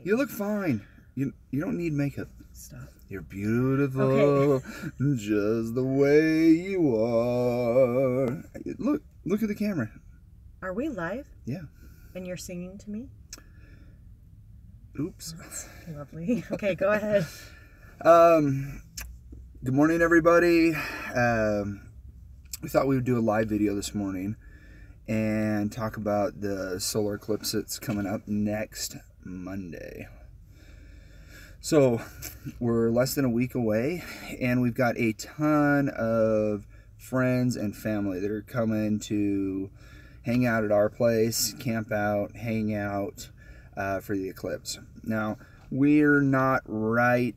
You look fine. You don't need makeup. Stop. You're beautiful, just the way you are. Look at the camera. Are we live? Yeah. And you're singing to me? Oops. That's lovely. Okay, go ahead. Good morning, everybody. We thought we would do a live video this morning and talk about the solar eclipse that's coming up next Monday. So we're less than a week away, and we've got a ton of friends and family that are coming to hang out at our place, camp out, hang out for the eclipse. Now, we're not right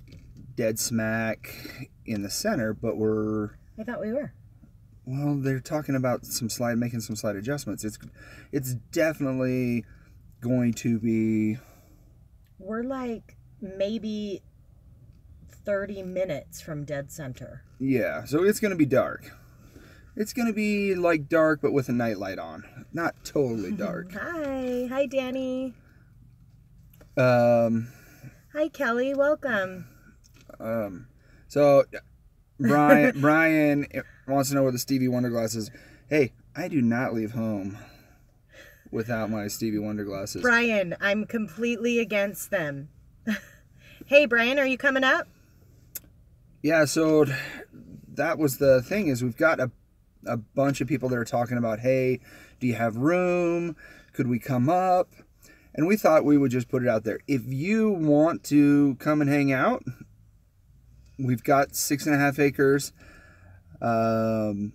dead smack in the center, but we're... I thought we were. Well, they're talking about making some slight adjustments. It's definitely going to be... We're like maybe 30 minutes from dead center. Yeah, so it's going to be dark. It's going to be like dark, but with a nightlight on. Not totally dark. Hi, Danny. Hi, Kelly. Welcome. So Brian wants to know where the Stevie Wonder glasses. Hey, I do not leave home without my Stevie Wonder glasses. Brian, I'm completely against them. Hey, Brian, are you coming up? Yeah, so that was the thing, is we've got a bunch of people that are talking about, hey, do you have room? Could we come up? And we thought we would just put it out there. If you want to come and hang out, we've got 6.5 acres. Come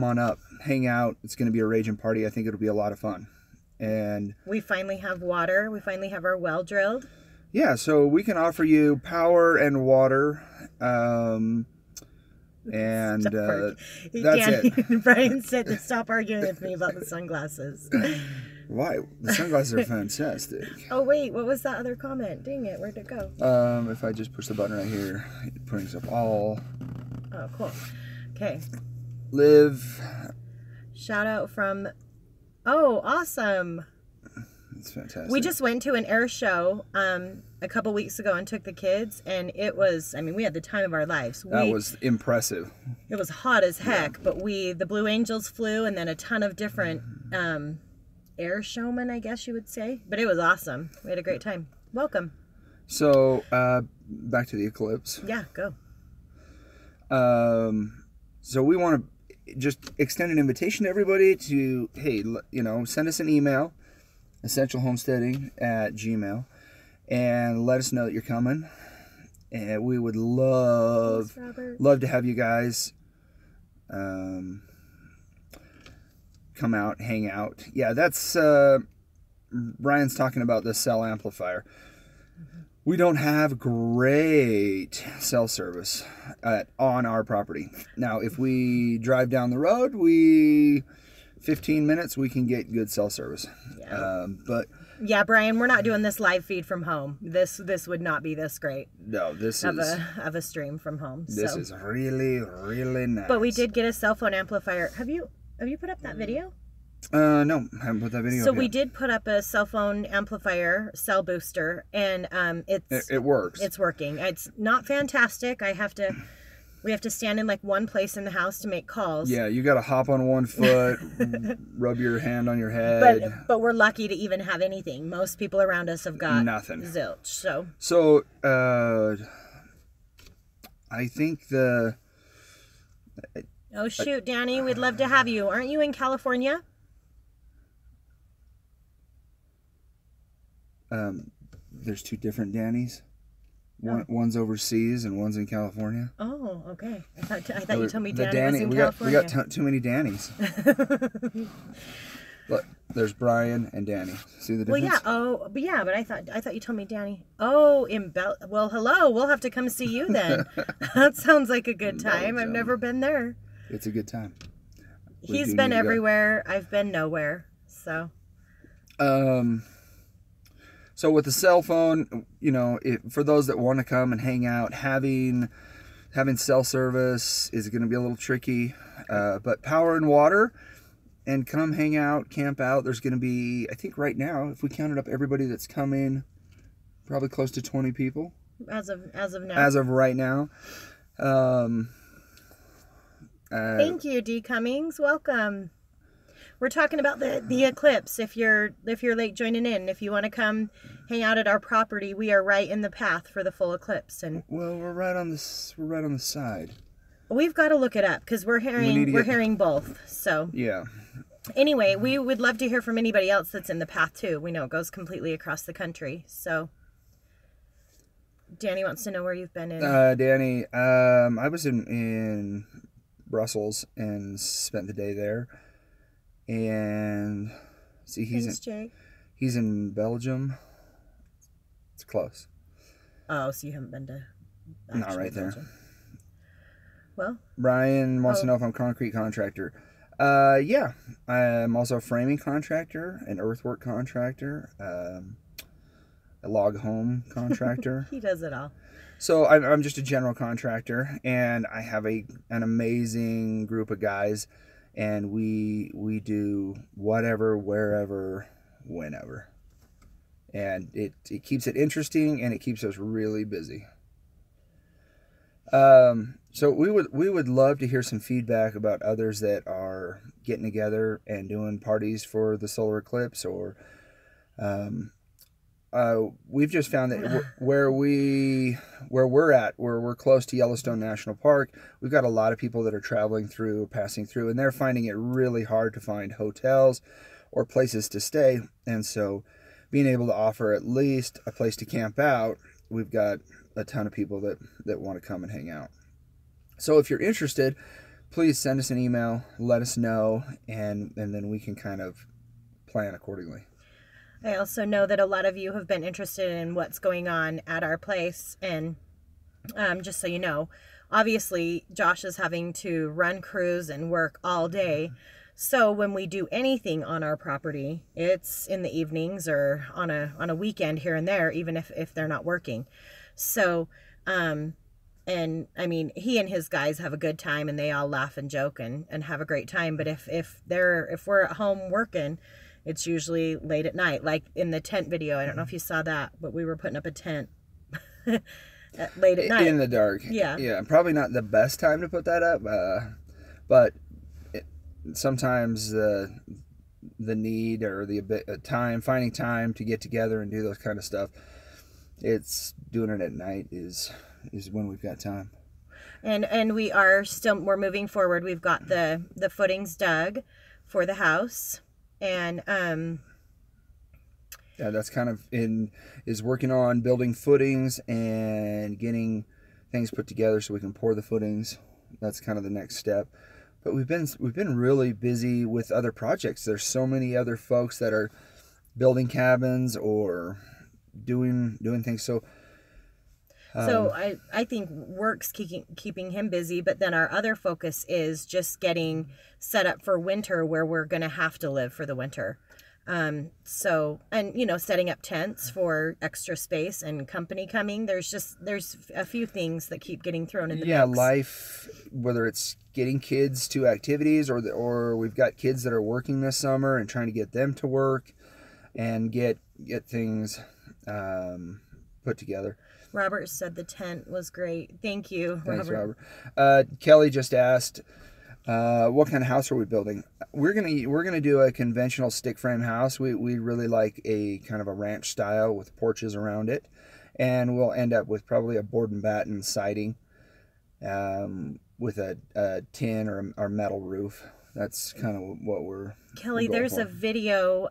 on up, hang out. It's going to be a raging party. I think it'll be a lot of fun. And we finally have water. We finally have our well drilled. Yeah, so we can offer you power and water. And that's it. Brian said to stop arguing with me about the sunglasses. Why? The sunglasses are fantastic. Oh, wait. What was that other comment? Dang it. Where'd it go? If I just push the button right here, it brings up all. Oh, cool. Okay. Live. Shout out from... Oh, awesome. It's fantastic. We just went to an air show a couple weeks ago and took the kids, and it was, I mean, we had the time of our lives. That was impressive. It was hot as heck, but the Blue Angels flew, and then a ton of different air showmen, I guess you would say. But it was awesome. We had a great time. Welcome. So, back to the eclipse. Yeah, go. So we want to just extend an invitation to everybody to, hey, send us an email, essentialhomesteading@gmail.com, and let us know that you're coming. And we would love to have you guys come out, hang out. Yeah, that's Brian's talking about the cell amplifier. We don't have great cell service on our property. Now, if we drive down the road, 15 minutes, we can get good cell service. Yeah. But yeah, Brian, we're not doing this live feed from home. This would not be this great. No, this of is a stream from home. This is really, really nice. But we did get a cell phone amplifier. Have you put up that video? No, I haven't put that video up So yet. we did put up a cell phone amplifier, cell booster, and it works. It's working. It's not fantastic. We have to stand in like one place in the house to make calls. Yeah, you got to hop on one foot, rub your hand on your head. But we're lucky to even have anything. Most people around us have got nothing. Zilch. So I think the... Oh, shoot, Danny. We'd love to have you. Aren't you in California? There's two different Dannys. One's overseas and one's in California. Oh, okay. I thought you told me Danny was in we California. got too many Dannys. Look, there's Brian and Danny. See the difference? Well, yeah. But I thought you told me Danny. Oh, well, hello. We'll have to come see you then. That sounds like a good time. I've never been there. It's a good time. He's been everywhere. I've been nowhere. So. So with the cell phone, for those that want to come and hang out, having cell service is going to be a little tricky. But power and water, and come hang out, camp out. There's going to be, I think right now, if we counted up everybody that's coming, Probably close to 20 people. As of now. As of right now. Thank you, D. Cummings. Welcome. We're talking about the eclipse. If you're late joining in, if you want to come hang out at our property, we are right in the path for the full eclipse. And well, we're right on the side. We've got to look it up because we're hearing both. So yeah. Anyway, we would love to hear from anybody else that's in the path too. We know it goes completely across the country. So Danny wants to know where you've been in. Danny, I was in Brussels and spent the day there. And see, he's in Belgium. It's close. Oh, so you haven't been to? Not right there. Belgium. Well, Brian wants to know if I'm a concrete contractor. Yeah, I'm also a framing contractor, an earthwork contractor, a log home contractor. He does it all. So I'm just a general contractor, and I have an amazing group of guys, and we do whatever, wherever, whenever, and it keeps it interesting, and it keeps us really busy. So we would love to hear some feedback about others that are getting together and doing parties for the solar eclipse, or we've just found that where we're close to Yellowstone National Park, we've got a lot of people that are passing through, and they're finding it really hard to find hotels or places to stay. And so being able to offer at least a place to camp out, we've got a ton of people that want to come and hang out. So if you're interested, please send us an email, let us know, and then we can kind of plan accordingly. I also know that a lot of you have been interested in what's going on at our place. And just so you know, obviously Josh is having to run crews and work all day. So when we do anything on our property, it's in the evenings or on a weekend here and there, even if they're not working. So, and I mean, he and his guys have a good time, and they all laugh and joke and have a great time. But if we're at home working, it's usually late at night, like in the tent video. I don't know if you saw that, but we were putting up a tent late at night. In the dark. Yeah. Yeah, probably not the best time to put that up, but sometimes the need or finding time to get together and do those kind of stuff, it's doing it at night is when we've got time. And we're moving forward. We've got the footings dug for the house. And yeah, that's kind of is working on building footings and getting things put together so we can pour the footings. That's kind of the next step. But we've been really busy with other projects. There's so many other folks that are building cabins or doing things. So I think work's keeping him busy, but then our other focus is just getting set up for winter, where we're going to have to live for the winter. And setting up tents for extra space and company coming. There's a few things that keep getting thrown in the mix. Life, whether it's getting kids to activities or we've got kids that are working this summer and trying to get them to work and get things put together. Robert said the tent was great. Thank you, Robert. Thanks, Robert. Kelly just asked, what kind of house are we building? We're gonna do a conventional stick frame house. We really like a kind of a ranch style with porches around it, and we'll end up with probably a board and batten siding, with a tin or metal roof. That's kind of what we're. Kelly, there's a video.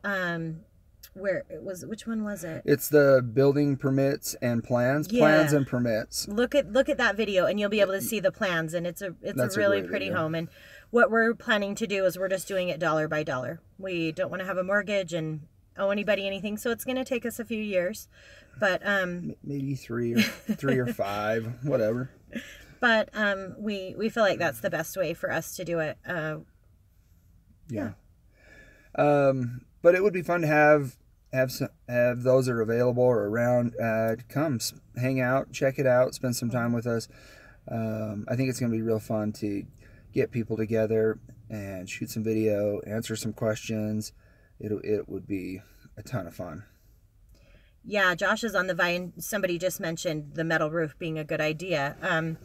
Which one was it? It's the building permits and plans. Yeah. Plans and permits. Look at that video, and you'll be able to see the plans, and it's a really pretty home. And what we're planning to do is we're just doing it dollar by dollar. We don't want to have a mortgage and owe anybody anything, so it's going to take us a few years, but maybe three or five, whatever. But we feel like that's the best way for us to do it. Yeah. But it would be fun to have those that are available or around to come hang out, check it out, spend some time with us. I think it's going to be real fun to get people together and shoot some video, answer some questions. It would be a ton of fun. Yeah, Josh is on the vine. Somebody just mentioned the metal roof being a good idea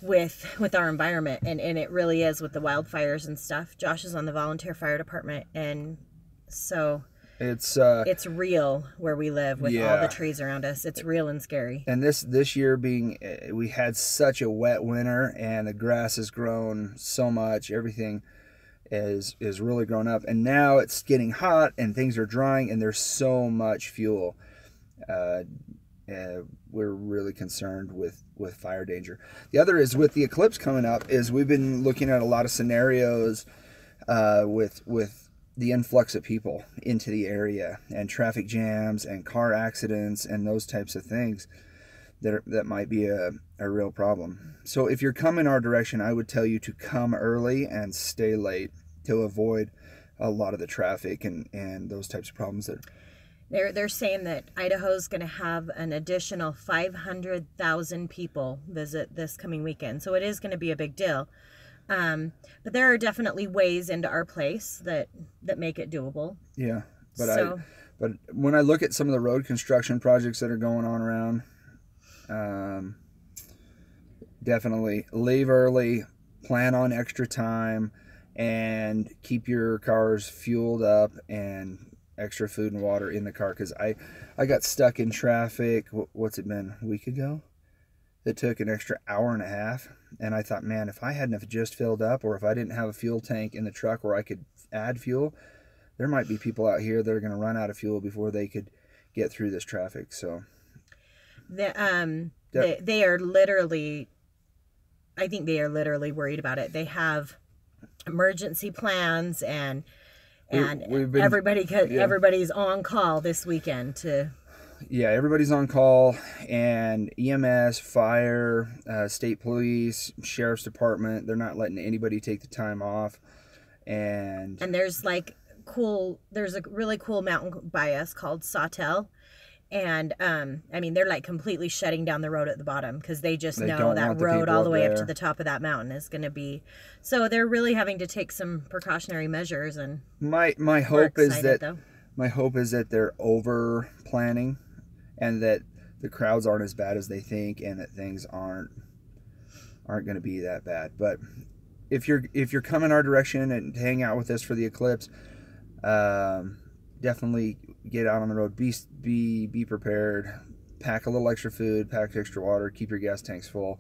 with our environment, and it really is with the wildfires and stuff. Josh is on the volunteer fire department, and so it's real where we live with all the trees around us. It's real and scary. And this year being, we had such a wet winter, and the grass has grown so much. Everything is really grown up, and now it's getting hot and things are drying, and there's so much fuel. We're really concerned with fire danger. The other is with the eclipse coming up, is we've been looking at a lot of scenarios with the influx of people into the area, and traffic jams and car accidents and those types of things that might be a real problem. So if you're coming our direction, I would tell you to come early and stay late to avoid a lot of the traffic and those types of problems that they're saying that Idaho's going to have an additional 500,000 people visit this coming weekend. So it is going to be a big deal. But there are definitely ways into our place that make it doable. Yeah. But when I look at some of the road construction projects that are going on around, definitely leave early, plan on extra time, and keep your cars fueled up and extra food and water in the car. Because I got stuck in traffic, what's it been, a week ago? It took an extra hour and a half, and I thought, man, if I hadn't have just filled up, or if I didn't have a fuel tank in the truck where I could add fuel, there might be people out here that are going to run out of fuel before they could get through this traffic. So they are literally, I think they are literally worried about it. They have emergency plans, and everybody's on call this weekend to. Yeah, everybody's on call, and EMS, fire, state police, sheriff's department, they're not letting anybody take the time off. And there's there's a really cool mountain by us called Sawtell. And I mean, they're like completely shutting down the road at the bottom because they just know that road all the way up to the top of that mountain is going to be. So they're really having to take some precautionary measures. And my hope is that they're over planning, and that the crowds aren't as bad as they think, and that things aren't going to be that bad. But if you're coming our direction and hang out with us for the eclipse, definitely get out on the road. Be prepared. Pack a little extra food, pack extra water, keep your gas tanks full,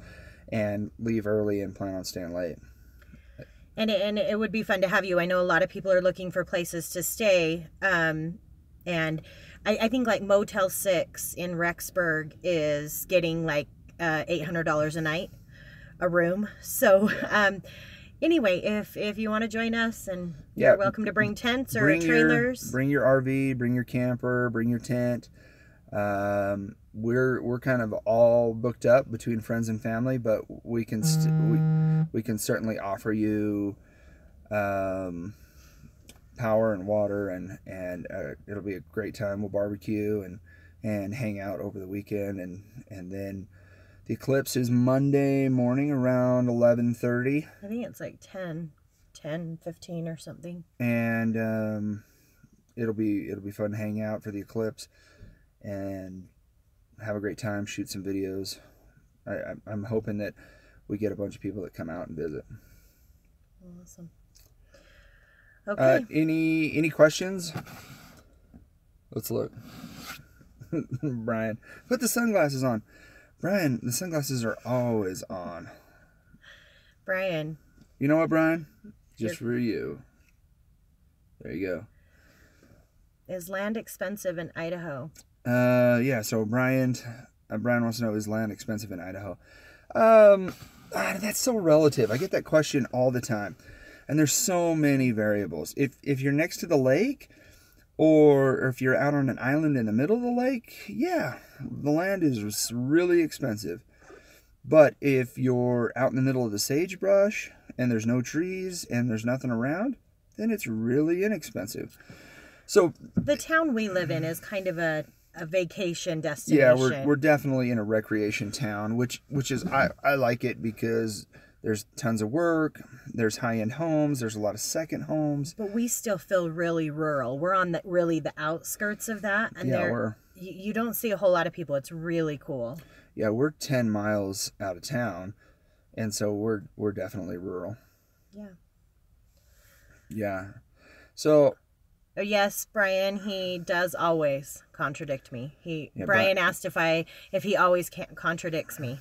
and leave early and plan on staying late. And it would be fun to have you. I know a lot of people are looking for places to stay. And I think like Motel 6 in Rexburg is getting like $800 a night, a room. So anyway, if you want to join us, and you're welcome to bring tents or trailers. Bring your RV, bring your camper, bring your tent. We're kind of all booked up between friends and family, but we can we can certainly offer you power and water, and it'll be a great time. We'll barbecue and hang out over the weekend, and then the eclipse is Monday morning around 11:30. I think it's like 10:15 or something. And it'll be fun to hang out for the eclipse and have a great time, shoot some videos. I'm hoping that we get a bunch of people that come out and visit. Awesome. Okay. Any questions? Let's look. Brian, put the sunglasses on. Brian, the sunglasses are always on. Brian. You know what, Brian? Just for you. There you go. Is land expensive in Idaho? Yeah, so Brian wants to know, is land expensive in Idaho? That's so relative. I get that question all the time. And there's so many variables. If you're next to the lake, or if you're out on an island in the middle of the lake, yeah, the land is really expensive. But if you're out in the middle of the sagebrush and there's no trees and there's nothing around, then it's really inexpensive. So the town we live in is kind of a vacation destination. Yeah, we're definitely in a recreation town, which is I like it because there's tons of work, there's high-end homes, there's a lot of second homes. But we still feel really rural. We're on the outskirts of that, and you don't see a whole lot of people. It's really cool. Yeah, we're 10 miles out of town, and so we're definitely rural. Yeah. Yeah. So. Oh, yes, Brian, he does always contradict me. Yeah, Brian asked if he always contradicts me.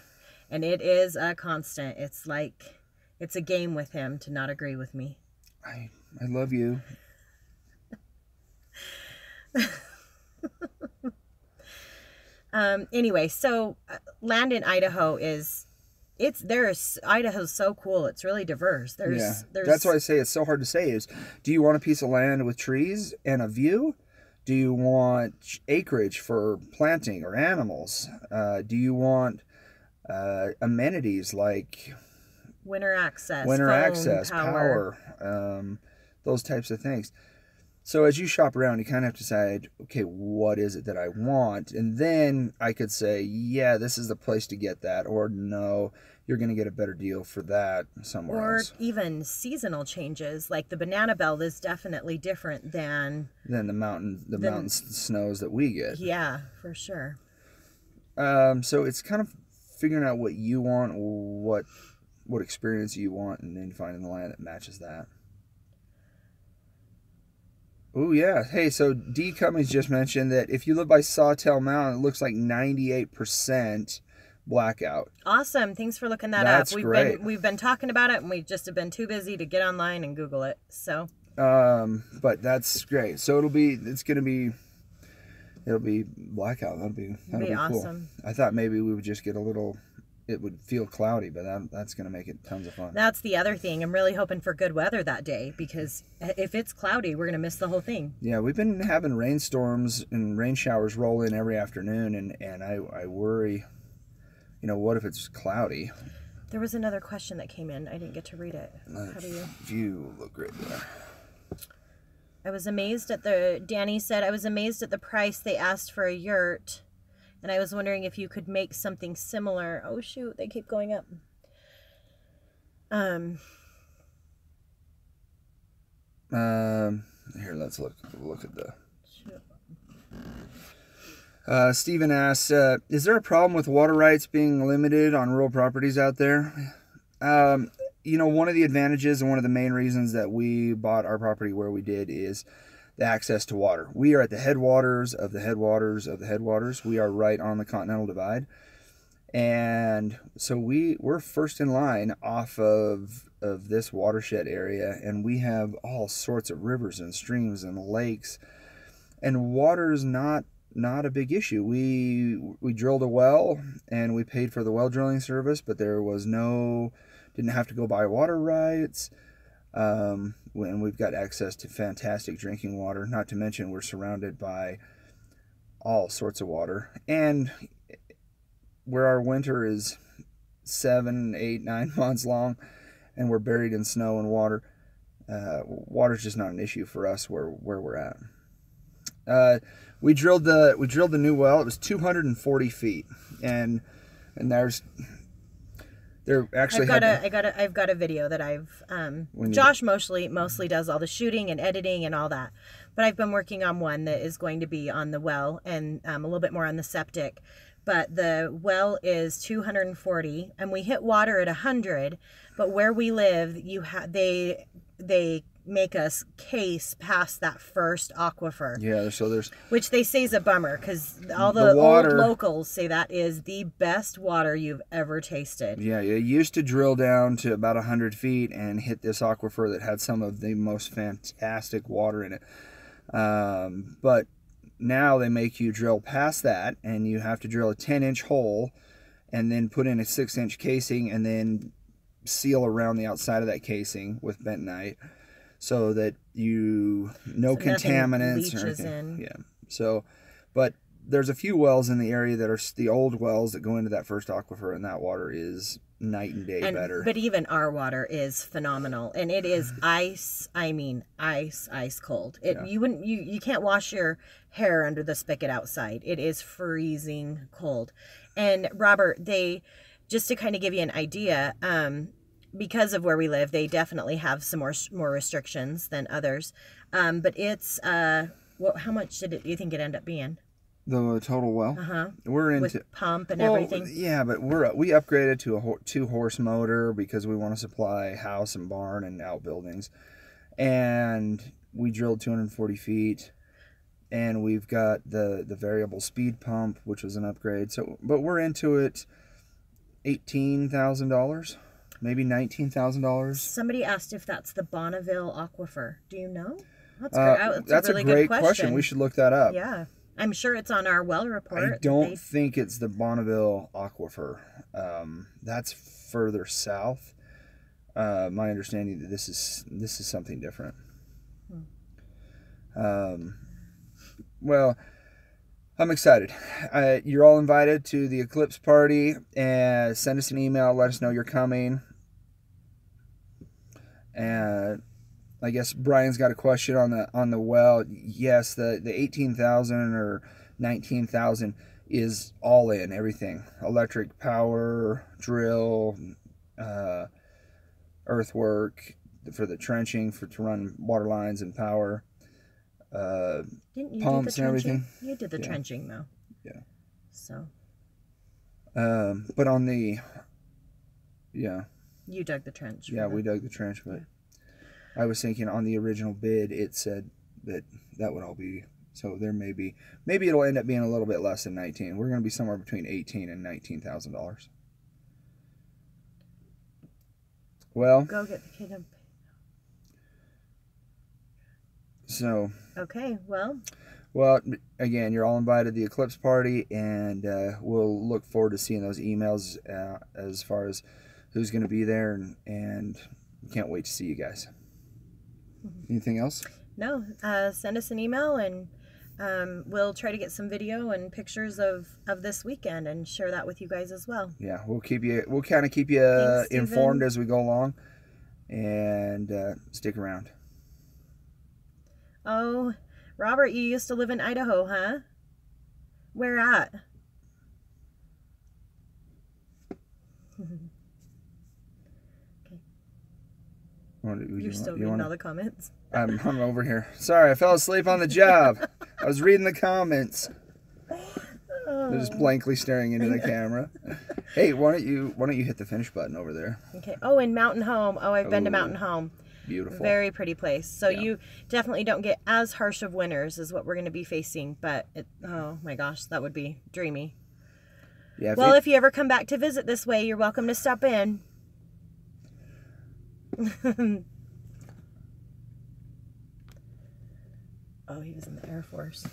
And it is a constant. It's like, it's a game with him to not agree with me. I love you. Anyway, so land in Idaho Idaho's so cool. It's really diverse. There's That's why I say it's so hard to say is, do you want a piece of land with trees and a view? Do you want acreage for planting or animals? Do you want amenities like winter access, power, those types of things? So as you shop around, you kind of have to decide, okay, what is it that I want? And then I could say, yeah, this is the place to get that. Or no, you're going to get a better deal for that somewhere else. Or even seasonal changes. Like the banana belt is definitely different than the mountain snows that we get. Yeah, for sure. So it's kind of figuring out what you want, what experience you want, and then finding the land that matches that. Oh, yeah. Hey, so D. Cummings just mentioned that if you live by Sawtell Mountain, it looks like 98% blackout. Awesome. Thanks for looking that That's up. great. We've been talking about it, and we just have been too busy to get online and Google it. So. But that's great. So it'll be blackout. That'll be awesome. Cool. I thought maybe we would just get it would feel cloudy, but that's going to make it tons of fun. That's the other thing. I'm really hoping for good weather that day, because if it's cloudy, we're going to miss the whole thing. Yeah, we've been having rainstorms and rain showers roll in every afternoon, and I worry, what if it's cloudy? There was another question that came in. I didn't get to read it. How do you? View look right there. I was amazed at Danny said, I was amazed at the price they asked for a yurt. And I was wondering if you could make something similar. Oh, shoot. They keep going up. Here, let's look at the... Stephen asks, is there a problem with water rights being limited on rural properties out there? One of the advantages and one of the main reasons that we bought our property where we did is the access to water. We are at the headwaters of the headwaters of the headwaters. We are right on the Continental Divide. And so we're first in line off of this watershed area, and we have all sorts of rivers and streams and lakes. And water is not a big issue. We drilled a well, and we paid for the well drilling service, but there was didn't have to go buy water rights. And we've got access to fantastic drinking water, not to mention we're surrounded by all sorts of water. And where our winter is 7, 8, 9 months long, and we're buried in snow and water, water's just not an issue for us where we're at. We drilled the new well. It was 240 feet, and I've got a video that I've Josh mostly does all the shooting and editing and all that, but I've been working on one that is going to be on the well and a little bit more on the septic. But the well is 240, and we hit water at 100. But where we live, they make us case past that first aquifer. Yeah, so there's... Which they say is a bummer, because all the old locals say that is the best water you've ever tasted. Yeah, you used to drill down to about 100 feet and hit this aquifer that had some of the most fantastic water in it. But now they make you drill past that, and you have to drill a 10-inch hole and then put in a 6-inch casing and then seal around the outside of that casing with bentonite, so that no contaminants or anything. Yeah. So, but there's a few wells in the area that are the old wells that go into that first aquifer, and that water is night and day better. But even our water is phenomenal, and it is ice. I mean, ice cold. You can't wash your hair under the spigot outside. It is freezing cold. And Robert, just to kind of give you an idea, because of where we live, they definitely have some more restrictions than others. But it's how much did you think it ended up being? The total well. Uh-huh. We're into with pump and everything. Yeah, but we upgraded to a 2-horse motor because we want to supply house and barn and outbuildings, and we drilled 240 feet, and we've got the variable speed pump, which was an upgrade. So, but we're into it. $18,000, maybe $19,000. Somebody asked if that's the Bonneville Aquifer. Do you know? That's great. That's really a great good question. We should look that up. Yeah. I'm sure it's on our well report. I don't think it's the Bonneville Aquifer. That's further south. My understanding that this is something different. Well, I'm excited. You're all invited to the Eclipse party, and send us an email. Let us know you're coming. And I guess Brian's got a question on the well. Yes, the 18,000 or 19,000 is all in everything: electric, power, drill, earthwork for the trenching, to run water lines and power, Didn't you pumps do the and everything. You did the trenching though. Yeah. So. But on the You dug the trench. Yeah, we dug the trench, but I was thinking on the original bid, it said that would all be, so there maybe it'll end up being a little bit less than 19. We're going to be somewhere between $18,000 and $19,000. Well, go get the kid up. So. Okay, well, again, you're all invited to the Eclipse party, and we'll look forward to seeing those emails as far as who's going to be there, and can't wait to see you guys. Anything else? No. Send us an email, and we'll try to get some video and pictures of this weekend and share that with you guys as well. Yeah, we'll kind of keep you Thanks, informed as we go along, and stick around. Oh, Robert, you used to live in Idaho, huh? Where at? You're still reading all the comments. I'm over here. Sorry, I fell asleep on the job. I was reading the comments. They're just blankly staring into the camera. Hey, why don't you hit the finish button over there? Okay. Oh, and Mountain Home. Oh, I've been to Mountain Home. Beautiful. Very pretty place. So yeah. You definitely don't get as harsh of winters as what we're going to be facing, but oh my gosh, that would be dreamy. Yeah. Well, if you ever come back to visit this way, you're welcome to stop in. Oh, he was in the Air Force.